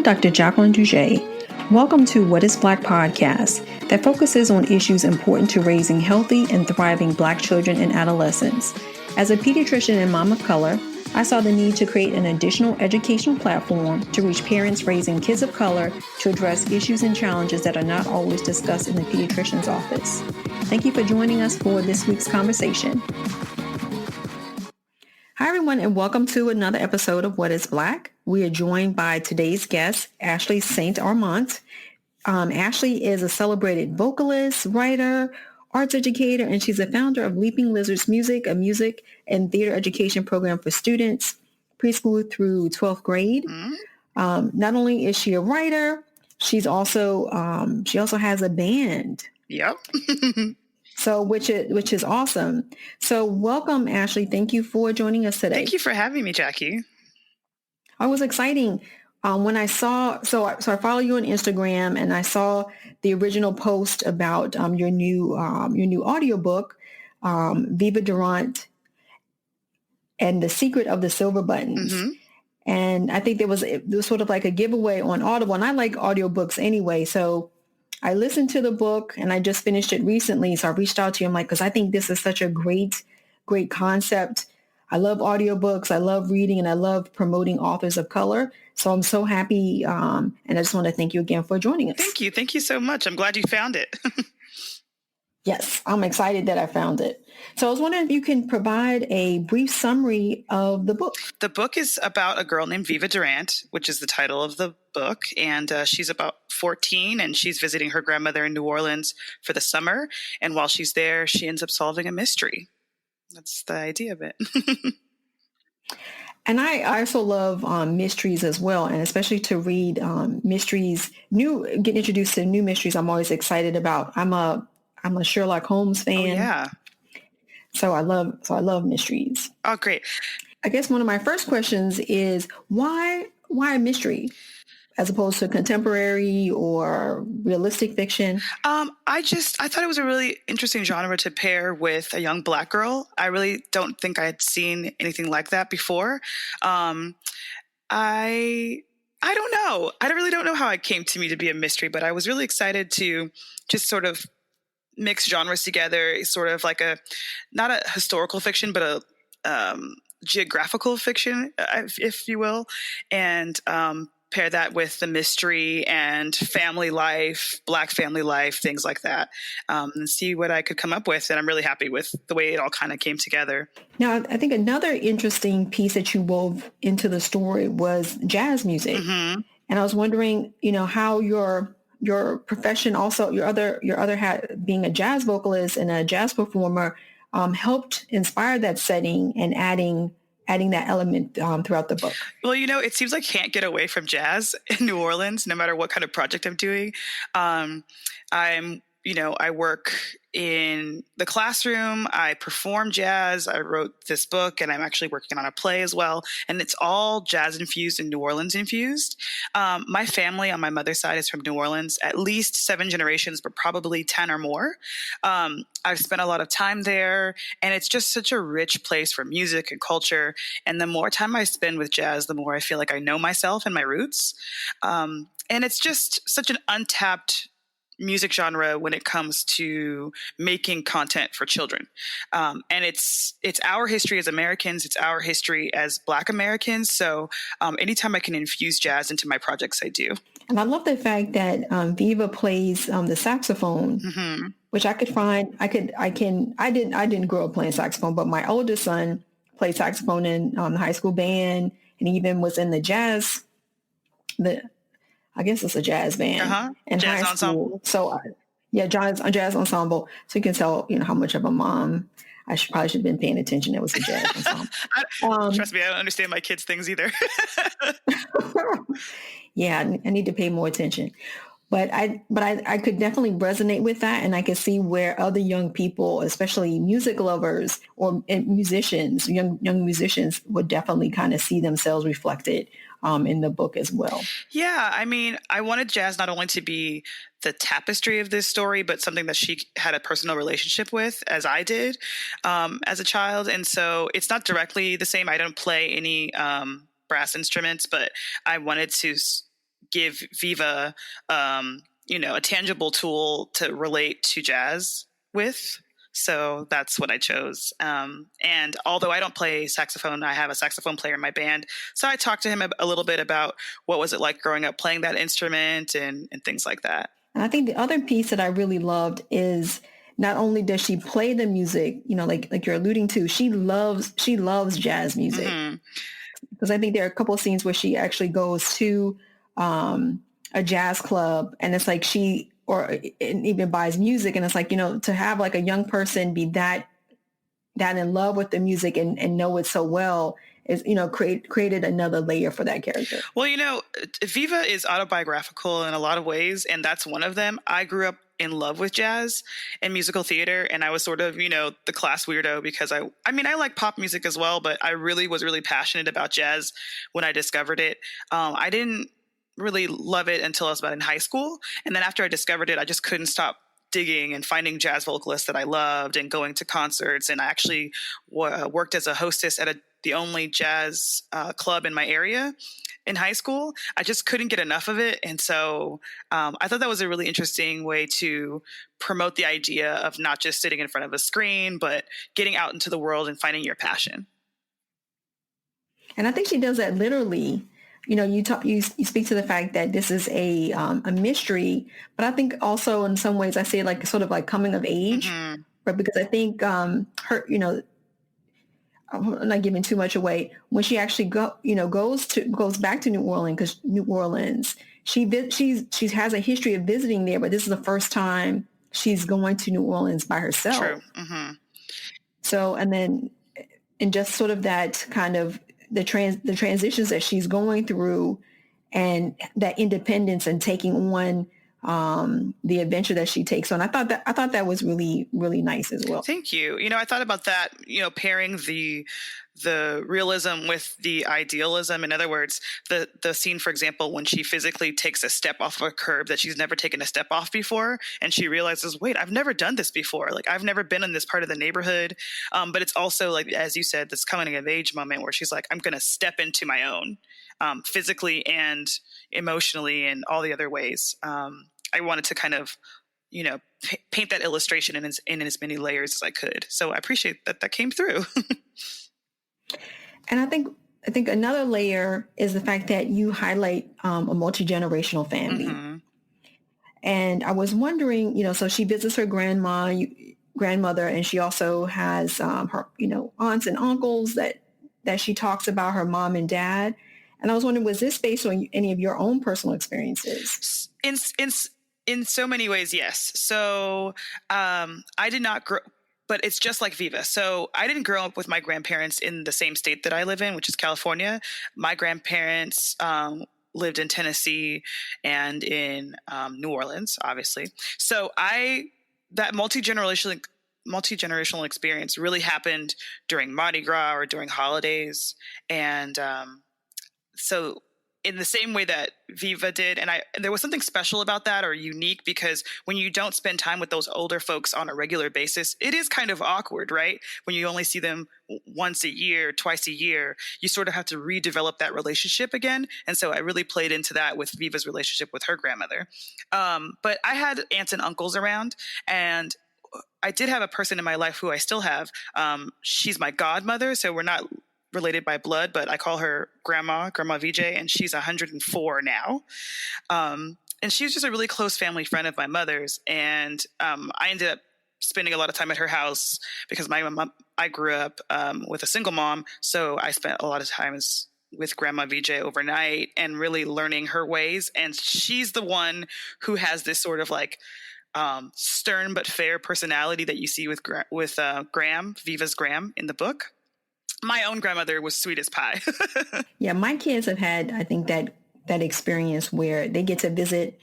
I'm Dr. Jacqueline Duget. Welcome to What is Black podcast that focuses on issues important to raising healthy and thriving Black children and adolescents. As a pediatrician and mom of color, I saw the need to create an additional educational platform to reach parents raising kids of color to address issues and challenges that are not always discussed in the pediatrician's office. Thank you for joining us for this week's conversation. Hi, everyone, and welcome to another episode of What is Black. We are joined by today's guest, Ashli St. Armant. Ashli is a celebrated vocalist, writer, arts educator, and she's the founder of Leaping Lizards Music, a music and theater education program for students, preschool through 12th grade. Not only is she a writer, she also has a band. Yep. So, which is awesome. So, welcome, Ashli. Thank you for joining us today. Thank you for having me, Jackie. It was exciting when I saw. So I follow you on Instagram, and I saw the original post about your new audiobook, Viva Durant, and the Secret of the Silver Buttons. Mm-hmm. And I think it was sort of like a giveaway on Audible, and I like audiobooks anyway, so I listened to the book and I just finished it recently. So I reached out to you. I'm like, because I think this is such a great concept. I love audiobooks. I love reading and I love promoting authors of color. So I'm so happy. And I just want to thank you again for joining us. Thank you. Thank you so much. I'm glad you found it. Yes, I'm excited that I found it. So I was wondering if you can provide a brief summary of the book. The book is about a girl named Viva Durant, which is the title of the book. And she's about 14 and she's visiting her grandmother in New Orleans for the summer. And while she's there, she ends up solving a mystery. That's the idea of it. And I also love mysteries as well, and especially to read mysteries, get introduced to new mysteries. I'm always excited about. I'm a Sherlock Holmes fan. Oh, yeah. So I love mysteries. Oh, great. I guess one of my first questions is why a mystery as opposed to contemporary or realistic fiction? I thought it was a really interesting genre to pair with a young Black girl. I really don't think I had seen anything like that before. I don't know. I really don't know how it came to me to be a mystery, but I was really excited to just sort of mix genres together, sort of like not a historical fiction, but a geographical fiction, if you will, and pair that with the mystery and family life, Black family life, things like that, and see what I could come up with. And I'm really happy with the way it all kind of came together. Now, I think another interesting piece that you wove into the story was jazz music. Mm-hmm. And I was wondering, how your profession, also your other hat, being a jazz vocalist and a jazz performer, helped inspire that setting and adding that element throughout the book. Well, it seems like I can't get away from jazz in New Orleans, no matter what kind of project I'm doing. I work in the classroom. I perform jazz. I wrote this book and I'm actually working on a play as well. And it's all jazz infused and New Orleans infused. My family on my mother's side is from New Orleans, at least 7 generations, but probably 10 or more. I've spent a lot of time there and it's just such a rich place for music and culture. And the more time I spend with jazz, the more I feel like I know myself and my roots. And it's just such an untapped music genre when it comes to making content for children. And it's our history as Americans, it's our history as Black Americans. So anytime I can infuse jazz into my projects, I do. And I love the fact that Viva plays the saxophone, mm-hmm. which I could find, I didn't grow up playing saxophone, but my oldest son played saxophone in the high school band and even was in the jazz, I guess it's a jazz band in jazz high school. Ensemble. So jazz ensemble. So you can tell, how much of a mom I probably should have been paying attention. It was a jazz ensemble. Trust me, I don't understand my kids' things either. Yeah, I need to pay more attention. But I could definitely resonate with that, and I could see where other young people, especially music lovers or musicians, young musicians, would definitely kind of see themselves reflected in the book as well. Yeah, I mean, I wanted jazz not only to be the tapestry of this story, but something that she had a personal relationship with, as I did as a child. And so it's not directly the same. I don't play any brass instruments, but I wanted to give Viva, a tangible tool to relate to jazz with. So that's what I chose. And although I don't play saxophone, I have a saxophone player in my band. So I talked to him a little bit about what was it like growing up playing that instrument and things like that. And I think the other piece that I really loved is not only does she play the music, like you're alluding to, she loves jazz music. Mm-hmm. Because I think there are a couple of scenes where she actually goes to a jazz club, and it's like and even buys music, and it's like, to have like a young person be that in love with the music and know it so well is, created another layer for that character. Well, Viva is autobiographical in a lot of ways, and that's one of them. I grew up in love with jazz and musical theater, and I was sort of, the class weirdo because I like pop music as well, but I really was really passionate about jazz when I discovered it. I didn't really love it until I was about in high school, and then after I discovered it, I just couldn't stop digging and finding jazz vocalists that I loved and going to concerts. And I actually worked as a hostess at the only jazz club in my area in high school. I just couldn't get enough of it. And so I thought that was a really interesting way to promote the idea of not just sitting in front of a screen, but getting out into the world and finding your passion. And I think she does that literally. You speak to the fact that this is a mystery, but I think also in some ways I see it like sort of like coming of age, Mm-hmm. right? Because I think her, I'm not giving too much away. When she actually goes back to New Orleans, because New Orleans, she has a history of visiting there, but this is the first time she's going to New Orleans by herself. True. Mm-hmm. So, and just sort of that kind of the transitions that she's going through, and that independence and taking on the adventure that she takes on. I thought that was really, really nice as well. Thank you. I thought about that, pairing the realism with the idealism. In other words, the scene, for example, when she physically takes a step off of a curb that she's never taken a step off before, and she realizes, wait, I've never done this before. Like, I've never been in this part of the neighborhood. But it's also, like, as you said, this coming of age moment where she's like, I'm going to step into my own, physically and emotionally and all the other ways. I wanted to kind of, paint that illustration in as many layers as I could. So I appreciate that came through. And I think another layer is the fact that you highlight a multi-generational family. Mm-hmm. And I was wondering, so she visits her grandmother, and she also has her, aunts and uncles that she talks about, her mom and dad. And I was wondering, was this based on any of your own personal experiences? In so many ways, yes. So I did not grow, but it's just like Viva. So I didn't grow up with my grandparents in the same state that I live in, which is California. My grandparents lived in Tennessee and in New Orleans, obviously. So that multi-generational experience really happened during Mardi Gras or during holidays. And so in the same way that Viva did. And there was something special about that, or unique, because when you don't spend time with those older folks on a regular basis, it is kind of awkward, right? When you only see them once a year, twice a year, you sort of have to redevelop that relationship again. And so I really played into that with Viva's relationship with her grandmother. But I had aunts and uncles around, and I did have a person in my life who I still have. She's my godmother, so we're not related by blood, but I call her Grandma VJ, and she's 104 now. And she's just a really close family friend of my mother's. And I ended up spending a lot of time at her house because I grew up with a single mom. So I spent a lot of time with Grandma VJ overnight and really learning her ways. And she's the one who has this sort of like stern but fair personality that you see with Graham, Viva's Graham in the book. My own grandmother was sweet as pie. Yeah, my kids have had, I think, that experience where they get to visit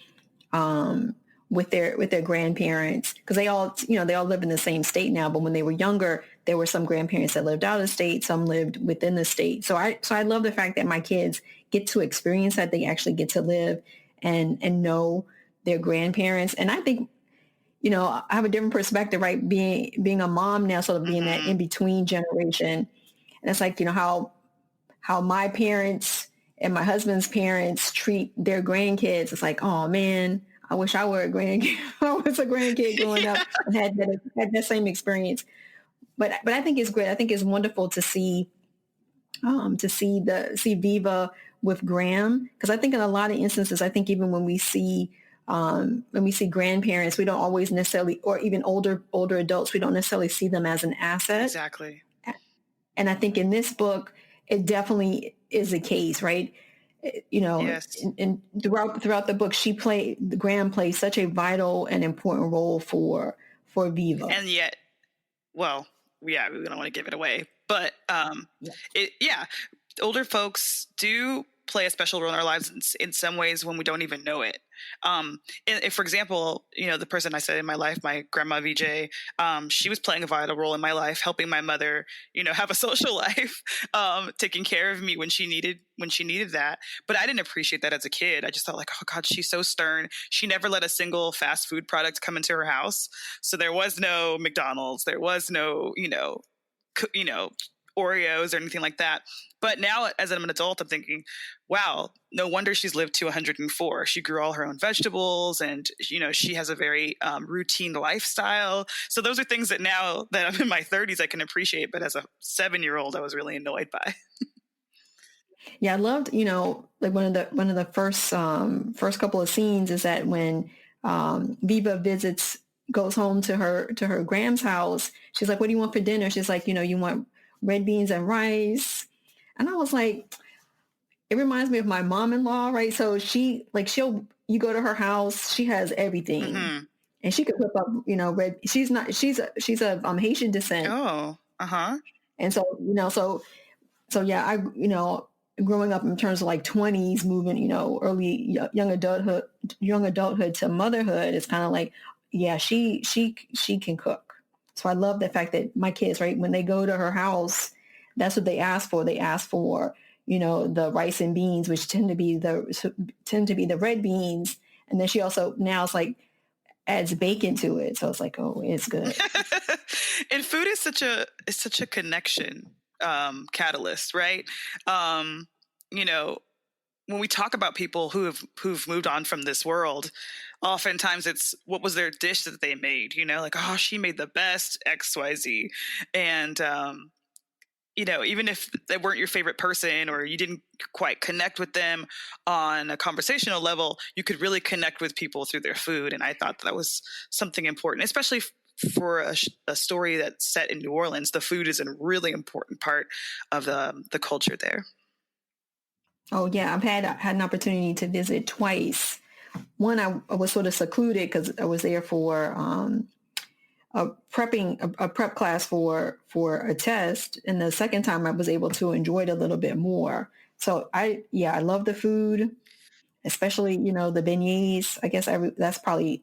with their grandparents, because they all live in the same state now. But when they were younger, there were some grandparents that lived out of state, some lived within the state. So I love the fact that my kids get to experience that. They actually get to live and know their grandparents. And I think, I have a different perspective, right? Being a mom now, sort of being that in between generation. And it's like, how my parents and my husband's parents treat their grandkids, it's like, oh man, I wish I were a grandkid. I was a grandkid growing up and had that same experience. But I think it's great. I think it's wonderful to see Viva with Graham, because I think in a lot of instances, I think even when we see grandparents, we don't always necessarily, or even older adults, we don't necessarily see them as an asset. Exactly. And I think in this book, it definitely is the case, right? You know, yes. and throughout the book, Graham plays such a vital and important role for Viva. And yet, well, yeah, we don't want to give it away, but older folks do play a special role in our lives in some ways when we don't even know it. If, for example, the person I said in my life, my grandma VJ, she was playing a vital role in my life, helping my mother, have a social life, taking care of me when she needed that. But I didn't appreciate that as a kid. I just thought like, oh God, she's so stern. She never let a single fast food product come into her house. So there was no McDonald's, there was no, Oreos or anything like that. But now as I'm an adult, I'm thinking, wow, no wonder she's lived to 104. She grew all her own vegetables and, she has a very routine lifestyle. So those are things that now that I'm in my 30s, I can appreciate. But as a 7-year-old, I was really annoyed by. Yeah, I loved, like one of the first couple of scenes is that when Viva goes home to her Graham's house, she's like, what do you want for dinner? She's like, you want red beans and rice. And I was like, it reminds me of my mom-in-law, right? So you go to her house, she has everything. Mm-hmm. And she could whip up, she's of Haitian descent. Oh, uh-huh. And so, yeah, I, growing up in terms of like 20s, moving, early young adulthood to motherhood, it's kind of like, yeah, she can cook. So I love the fact that my kids, right, when they go to her house, that's what they ask for. They ask for, the rice and beans, which tend to be the red beans. And then she also now it's like adds bacon to it. So it's like, oh, it's good. And food is such a connection catalyst, right? When we talk about people who've moved on from this world, oftentimes it's what was their dish that they made, like, oh, she made the best XYZ. And, even if they weren't your favorite person or you didn't quite connect with them on a conversational level, you could really connect with people through their food. And I thought that was something important, especially for a story that's set in New Orleans. The food is a really important part of the culture there. Oh yeah, I've had an opportunity to visit twice. One, I was sort of secluded because I was there for a prep class for a test, and the second time I was able to enjoy it a little bit more. So I love the food, especially the beignets. I guess that's probably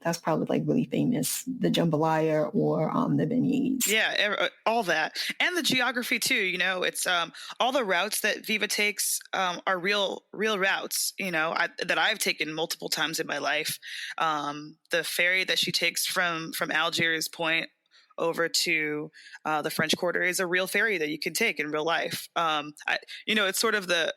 like really famous, the jambalaya or the beignets. Yeah, all that, and the geography too. It's all the routes that Viva takes are real routes. That I've taken multiple times in my life. The ferry that she takes from Algiers Point over to the French Quarter is a real ferry that you can take in real life. It's sort of the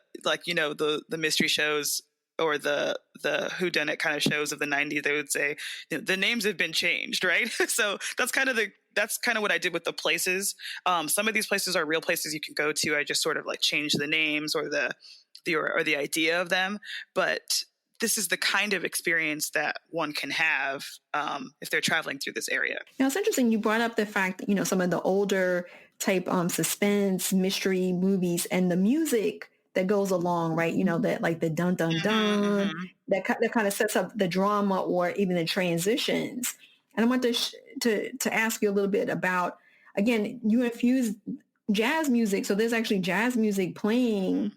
mystery shows or the whodunit kind of shows of the 90s. They would say the names have been changed, right? So that's kind of what I did with the places. Some of these places are real places you can go to. I just sort of like changed the names or the idea of them, but this is the kind of experience that one can have if they're traveling through this area. It's interesting. You brought up the fact, some of the older type suspense mystery movies and the music that goes along, right? That like the dun dun dun mm-hmm. that kind of sets up the drama or even the transitions. And I want to ask you a little bit about, again, you infuse jazz music, so there's actually jazz music playing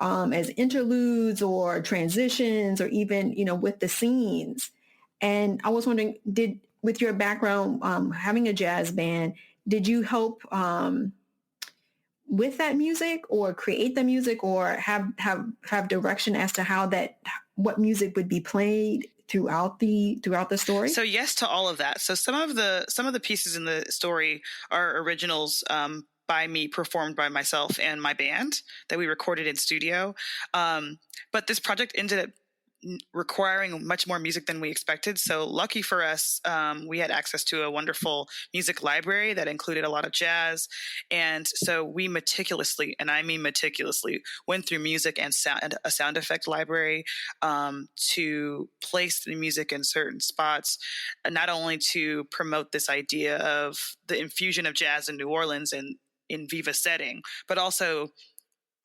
as interludes or transitions or even, with the scenes. And I was wondering, with your background, having a jazz band, did you help with that music or create the music or have direction as to what music would be played throughout the story? So yes to all of that. So some of the pieces in the story are originals by me, performed by myself and my band that we recorded in studio. But this project ended up requiring much more music than we expected. So lucky for us, we had access to a wonderful music library that included a lot of jazz. And so we meticulously, and I mean meticulously, went through music and a sound effect library to place the music in certain spots, not only to promote this idea of the infusion of jazz in New Orleans and in Viva setting, but also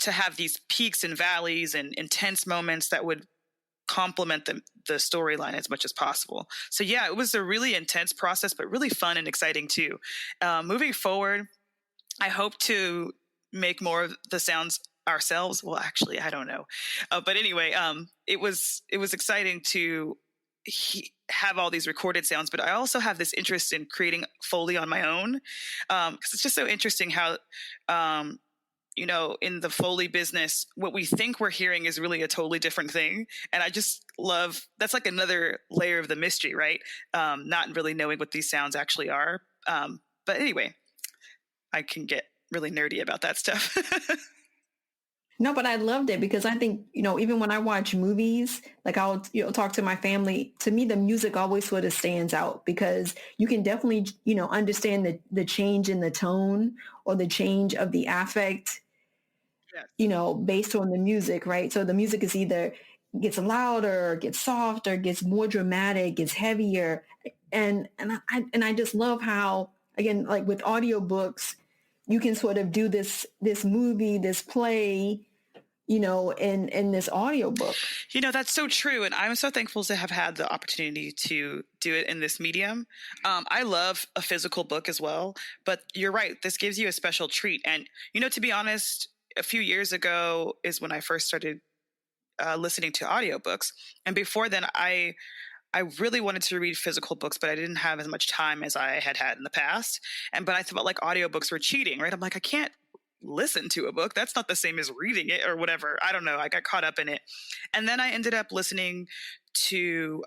to have these peaks and valleys and intense moments that would complement the storyline as much as possible. So yeah, it was a really intense process, but really fun and exciting too. Moving forward, I hope to make more of the sounds ourselves. Well, actually, I don't know. But anyway, it was exciting to have all these recorded sounds, but I also have this interest in creating Foley on my own. Because it's just so interesting how, in the Foley business, what we think we're hearing is really a totally different thing. And I just love, that's like another layer of the mystery, right? Not really knowing what these sounds actually are. But anyway, I can get really nerdy about that stuff. No, but I loved it because I think, even when I watch movies, like I'll, talk to my family, to me, the music always sort of stands out because you can definitely, understand the change in the tone or the change of the affect, Yes. based on the music, right? So the music is either gets louder, gets softer, gets more dramatic, gets heavier. And I just love how, again, like with audiobooks, you can sort of do this movie, this play, in this audiobook. That's so true. And I'm so thankful to have had the opportunity to do it in this medium. I love a physical book as well, but you're right. This gives you a special treat. And, to be honest, a few years ago is when I first started listening to audiobooks. And before then, I really wanted to read physical books, but I didn't have as much time as I had in the past. But I felt like audiobooks were cheating, right? I'm like, I can't listen to a book. That's not the same as reading it or whatever. I don't know. I got caught up in it. And then I ended up listening to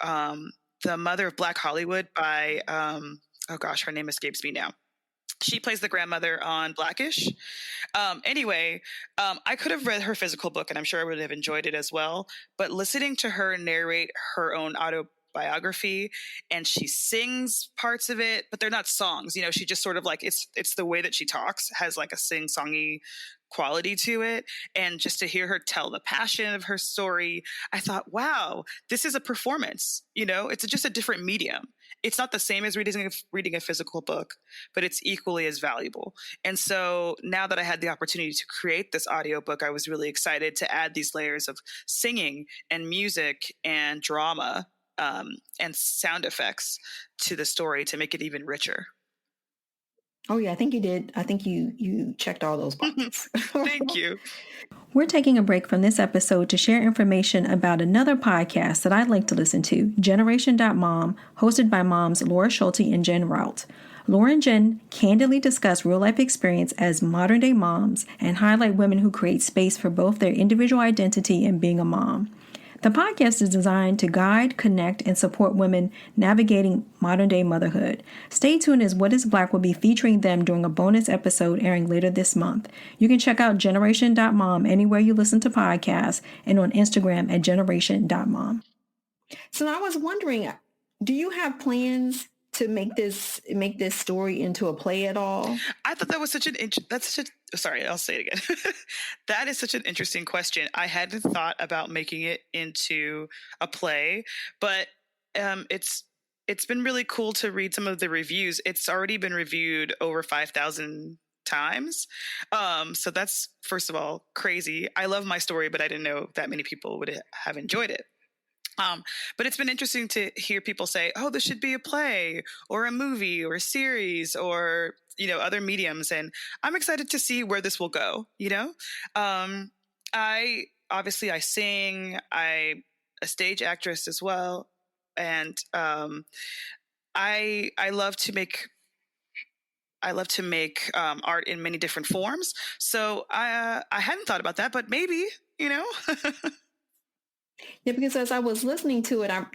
The Mother of Black Hollywood by, oh gosh, her name escapes me now. She plays the grandmother on Blackish. Anyway, I could have read her physical book and I'm sure I would have enjoyed it as well. But listening to her narrate her own autobiography, and she sings parts of it, but they're not songs. She just sort of like, it's the way that she talks has like a sing-songy quality to it. And just to hear her tell the passion of her story, I thought, wow, this is a performance. It's just a different medium. It's not the same as reading a physical book, but it's equally as valuable. And so now that I had the opportunity to create this audiobook, I was really excited to add these layers of singing and music and drama and sound effects to the story to make it even richer. Oh yeah, I think you did. I think you checked all those boxes. Thank you. We're taking a break from this episode to share information about another podcast that I'd like to listen to, Generation.Mom, hosted by moms Laura Schulte and Jen Rout. Laura and Jen candidly discuss real-life experience as modern-day moms and highlight women who create space for both their individual identity and being a mom. The podcast is designed to guide, connect, and support women navigating modern-day motherhood. Stay tuned as What is Black will be featuring them during a bonus episode airing later this month. You can check out Generation.Mom anywhere you listen to podcasts and on Instagram at Generation.Mom. So I was wondering, do you have plans to make this story into a play at all? I thought that was sorry, I'll say it again. That is such an interesting question. I hadn't thought about making it into a play, but it's been really cool to read some of the reviews. It's already been reviewed over 5,000 times. So that's, first of all, crazy. I love my story, but I didn't know that many people would have enjoyed it. But it's been interesting to hear people say, oh, this should be a play or a movie or a series or, other mediums. And I'm excited to see where this will go. I sing, I'm a stage actress as well. And I love to make art in many different forms. So I hadn't thought about that, but maybe, Yeah, because as I was listening to it, I'm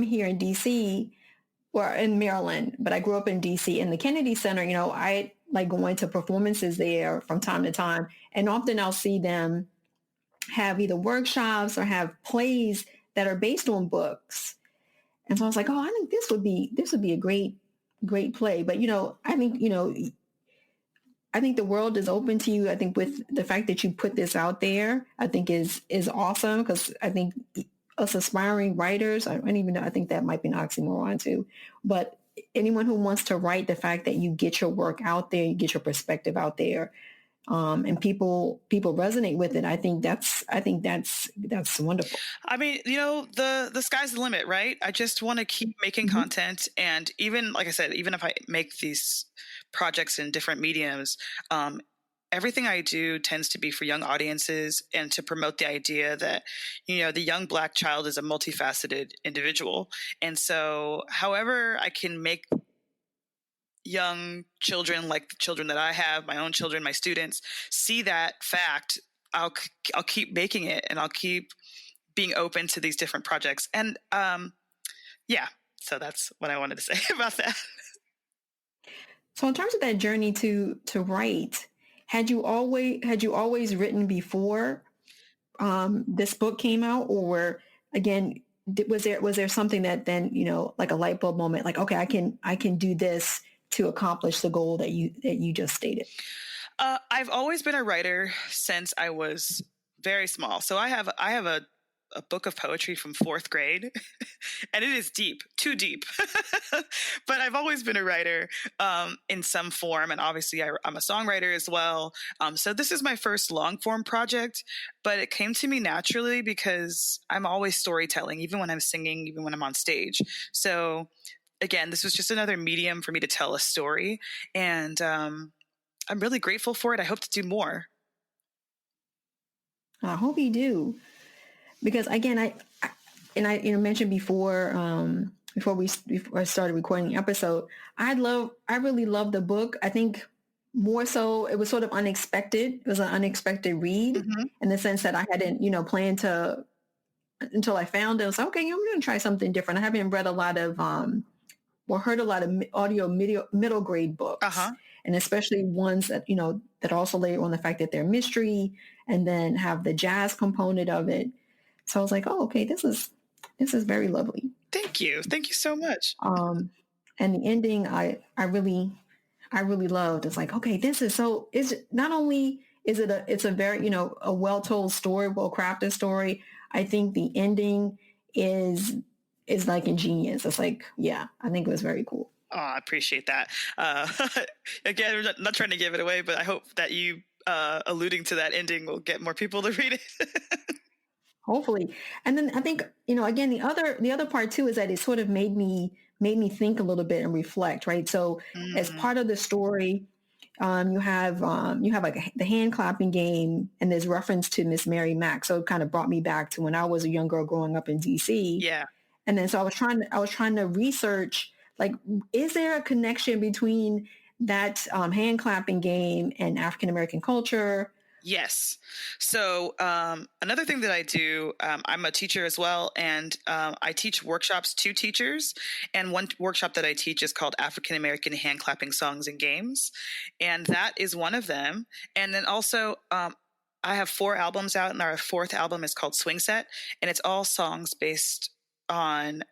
here in DC or in Maryland, but I grew up in DC in the Kennedy Center. like going to performances there from time to time. And often I'll see them have either workshops or have plays that are based on books. And so I was like, oh, I think this would be a great play. But, I think the world is open to you. I think with the fact that you put this out there, I think is awesome, because I think us aspiring writers, I don't even know, I think that might be an oxymoron too, but anyone who wants to write, the fact that you get your work out there, you get your perspective out there, and people resonate with it. I think that's wonderful. I mean, the sky's the limit, right? I just want to keep making content. And even, like I said, even if I make these projects in different mediums, everything I do tends to be for young audiences and to promote the idea that, the young Black child is a multifaceted individual. And so however I can make young children, like the children that I have, my own children, my students, see that fact, I'll keep making it, and I'll keep being open to these different projects. And so that's what I wanted to say about that. So in terms of that journey to write, had you always written before this book came out, or again, was there something that then, like a light bulb moment, like, okay, I can do this to accomplish the goal that you just stated? I've always been a writer since I was very small. So I have a book of poetry from 4th grade, and it is deep, too deep. But I've always been a writer in some form, and obviously I'm a songwriter as well. So this is my first long form project, but it came to me naturally because I'm always storytelling, even when I'm singing, even when I'm on stage. So again, this was just another medium for me to tell a story, and I'm really grateful for it. I hope to do more. I hope you do. Because again, I mentioned before I started recording the episode, I really love the book. I think more so it was sort of unexpected. It was an unexpected read in the sense that I hadn't, planned to, until I found it. I was like, okay, I'm going to try something different. I haven't read a lot of, heard a lot of audio middle grade books. And especially ones that, that also layer on the fact that they're mystery and then have the jazz component of it. So I was like, oh, okay, this is very lovely. Thank you so much. And the ending, I really loved. It's like, okay, is not only is it it's a very, a well told story, well crafted story. I think the ending is like ingenious. It's like, yeah, I think it was very cool. Oh, I appreciate that. Again, I'm not trying to give it away, but I hope that you alluding to that ending will get more people to read it. Hopefully. And then I think, again, the other part too is that it sort of made me think a little bit and reflect, right? So as part of the story, you have like the hand clapping game, and there's reference to Miss Mary Mack. So it kind of brought me back to when I was a young girl growing up in DC. Yeah. And then so I was trying to research, like, is there a connection between that hand clapping game and African American culture? Yes. So another thing that I do, I'm a teacher as well, and I teach workshops to teachers. And one workshop that I teach is called African American Hand Clapping Songs and Games. And that is one of them. And then also I have 4 albums out, and our 4th album is called Swing Set. And it's all songs based on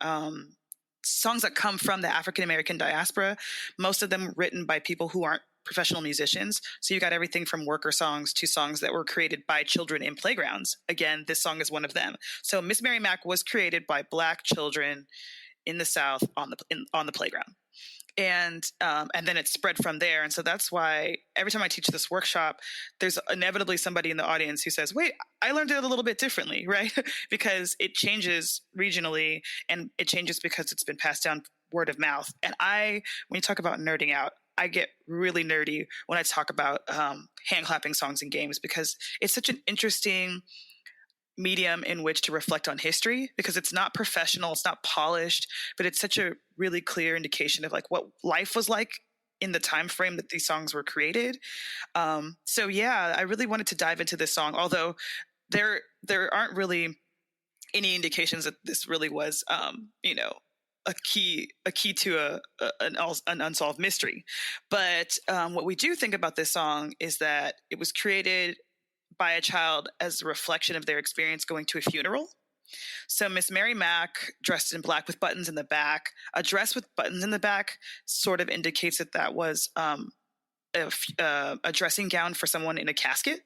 songs that come from the African American diaspora, most of them written by people who aren't professional musicians. So you got everything from worker songs to songs that were created by children in playgrounds. Again, this song is one of them. So Miss Mary Mack was created by Black children in the South on the playground. And then it spread from there. And so that's why every time I teach this workshop, there's inevitably somebody in the audience who says, wait, I learned it a little bit differently, right? Because it changes regionally, and it changes because it's been passed down word of mouth. And when you talk about nerding out, I get really nerdy when I talk about hand clapping songs and games, because it's such an interesting medium in which to reflect on history, because it's not professional, it's not polished, but it's such a really clear indication of like what life was like in the time frame that these songs were created. So yeah, I really wanted to dive into this song, although there aren't really any indications that this really was, a key to an unsolved mystery. But what we do think about this song is that it was created by a child as a reflection of their experience going to a funeral. So Miss Mary Mack, dressed in black with buttons in the back, a dress with buttons in the back sort of indicates that was a dressing gown for someone in a casket.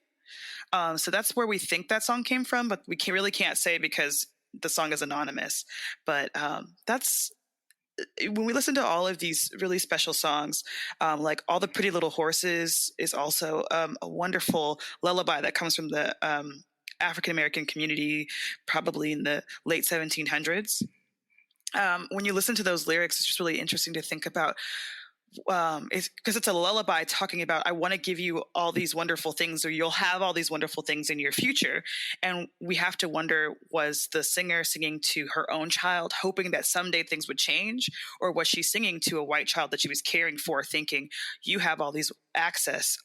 So that's where we think that song came from, but we really can't say because the song is anonymous. But that's when we listen to all of these really special songs, like All the Pretty Little Horses is also a wonderful lullaby that comes from the African-American community, probably in the late 1700s. When you listen to those lyrics, it's just really interesting to think about, because it's a lullaby talking about, I want to give you all these wonderful things, or you'll have all these wonderful things in your future. And we have to wonder, was the singer singing to her own child, hoping that someday things would change? Or was she singing to a white child that she was caring for, thinking, you have all this access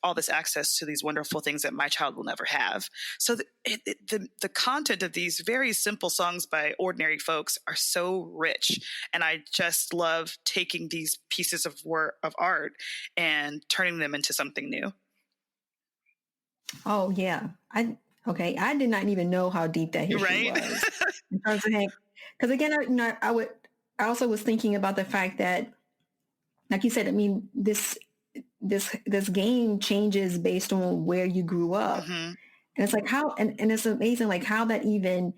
to these wonderful things that my child will never have? So the content of these very simple songs by ordinary folks are so rich. And I just love taking these pieces of art and turning them into something new. Oh yeah. I did not even know how deep that history was. In terms of because again, I also was thinking about the fact that, like you said, I mean, this game changes based on where you grew up. Mm-hmm. And it's like how, and it's amazing, like how that even,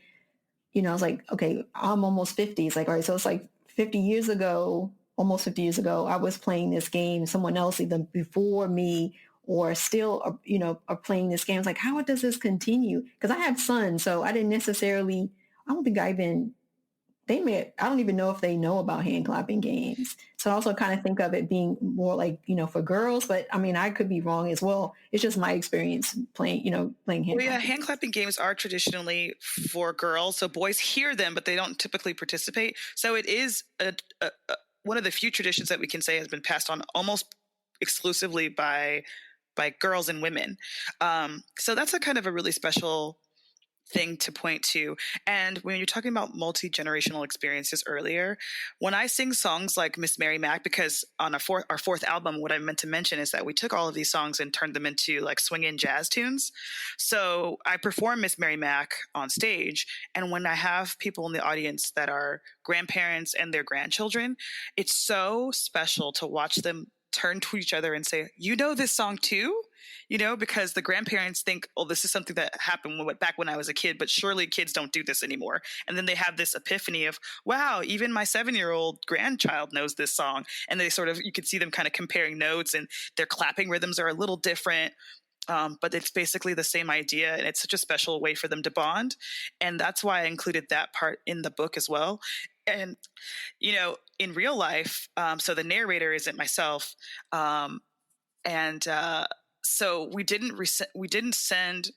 it's like, okay, I'm almost 50. It's like, all right, so it's like 50 years ago, almost 50 years ago, I was playing this game. Someone else either before me or still, are playing this game. It's like, how does this continue? Because I have sons, so I didn't necessarily, I don't think I don't even know if they know about hand clapping games. So I also kind of think of it being more like, for girls, but I mean, I could be wrong as well. It's just my experience playing hand clapping. Well, yeah, hand clapping games are traditionally for girls. So boys hear them, but they don't typically participate. So it is one of the few traditions that we can say has been passed on almost exclusively by girls and women. So that's a kind of a really special thing to point to. And when you're talking about multi-generational experiences earlier, when I sing songs like Miss Mary Mack, because on our fourth album, what I meant to mention is that we took all of these songs and turned them into like swing-in jazz tunes. So I perform Miss Mary Mack on stage, and when I have people in the audience that are grandparents and their grandchildren, it's so special to watch them turn to each other and say, you know this song too? Because the grandparents think, oh, this is something that happened back when I was a kid, but surely kids don't do this anymore. And then they have this epiphany of, wow, even my 7-year-old grandchild knows this song. And they you could see them kind of comparing notes, and their clapping rhythms are a little different. But it's basically the same idea, and it's such a special way for them to bond. And that's why I included that part in the book as well. And, in real life, so the narrator isn't myself. So we didn't send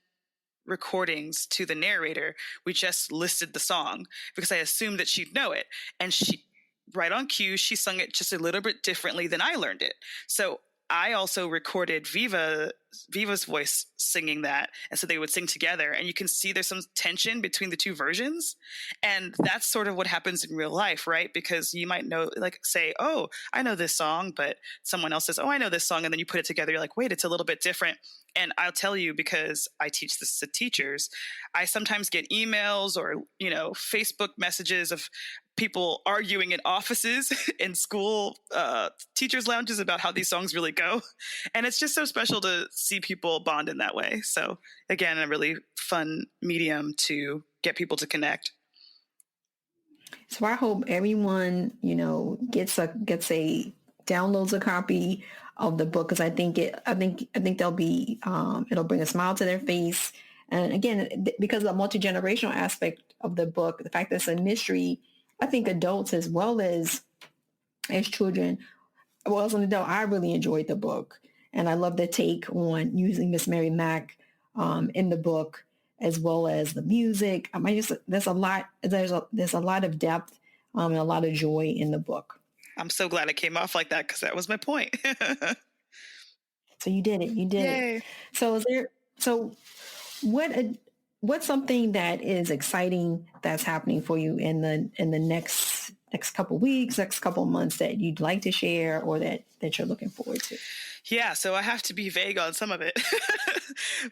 recordings to the narrator. We just listed the song because I assumed that she'd know it. And she, right on cue, she sung it just a little bit differently than I learned it. So I also recorded Viva's voice singing that. And so they would sing together, and you can see there's some tension between the two versions. And that's sort of what happens in real life, right? Because you might know, like say, oh, I know this song, but someone else says, oh, I know this song. And then you put it together. You're like, wait, it's a little bit different. And I'll tell you, because I teach this to teachers, I sometimes get emails or, Facebook messages of people arguing in offices in school teachers' lounges about how these songs really go. And it's just so special to see people bond in that way. So again, a really fun medium to get people to connect. So I hope everyone, downloads a copy of the book, because I think they'll be, it'll bring a smile to their face. And again, because of the multi-generational aspect of the book, the fact that it's a mystery, I think adults as well as children, well, as an adult, I really enjoyed the book. And I love the take on using Miss Mary Mack in the book, as well as the music. There's a lot of depth and a lot of joy in the book. I'm so glad it came off like that, because that was my point. So you did it. Yay. So what's something that is exciting that's happening for you in the next next couple weeks, next couple months that you'd like to share or that you're looking forward to? Yeah, so I have to be vague on some of it.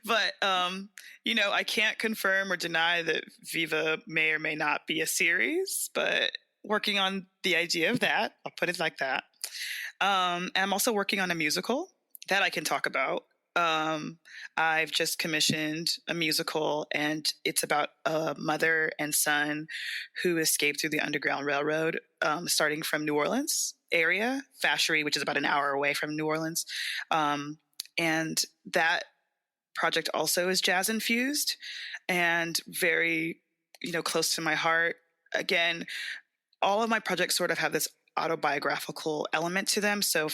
But, I can't confirm or deny that Viva may or may not be a series, but working on the idea of that. I'll put it like that. And I'm also working on a musical that I can talk about. I've just commissioned a musical, and it's about a mother and son who escaped through the Underground Railroad, starting from New Orleans area, Vacherie, which is about an hour away from New Orleans. And that project also is jazz infused and very, close to my heart. Again, all of my projects sort of have this autobiographical element to them. So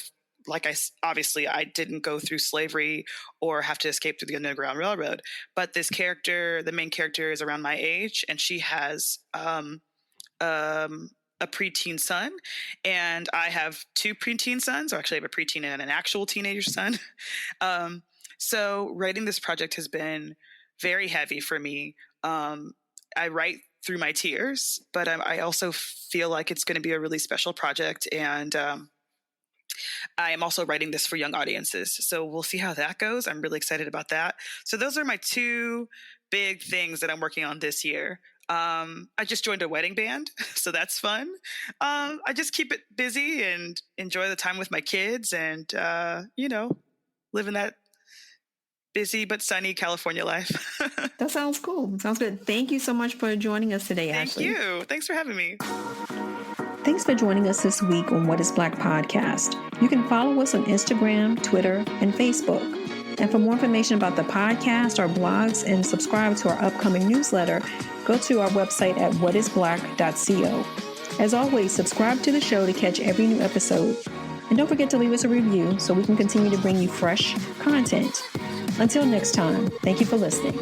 obviously I didn't go through slavery or have to escape through the Underground Railroad, but this character, the main character, is around my age, and she has a preteen son, and I have two preteen sons, or actually I have a preteen and an actual teenager son. So writing this project has been very heavy for me. I write through my tears, but I also feel like it's going to be a really special project, and I am also writing this for young audiences. So we'll see how that goes. I'm really excited about that. So those are my two big things that I'm working on this year. I just joined a wedding band, so that's fun. I just keep it busy and enjoy the time with my kids and, living that busy but sunny California life. That sounds cool. Sounds good. Thank you so much for joining us today, Ashli. Thank you. Thanks for having me. Thanks for joining us this week on What is Black podcast. You can follow us on Instagram, Twitter, and Facebook. And for more information about the podcast, our blogs, and subscribe to our upcoming newsletter, go to our website at whatisblack.co. As always, subscribe to the show to catch every new episode. And don't forget to leave us a review so we can continue to bring you fresh content. Until next time, thank you for listening.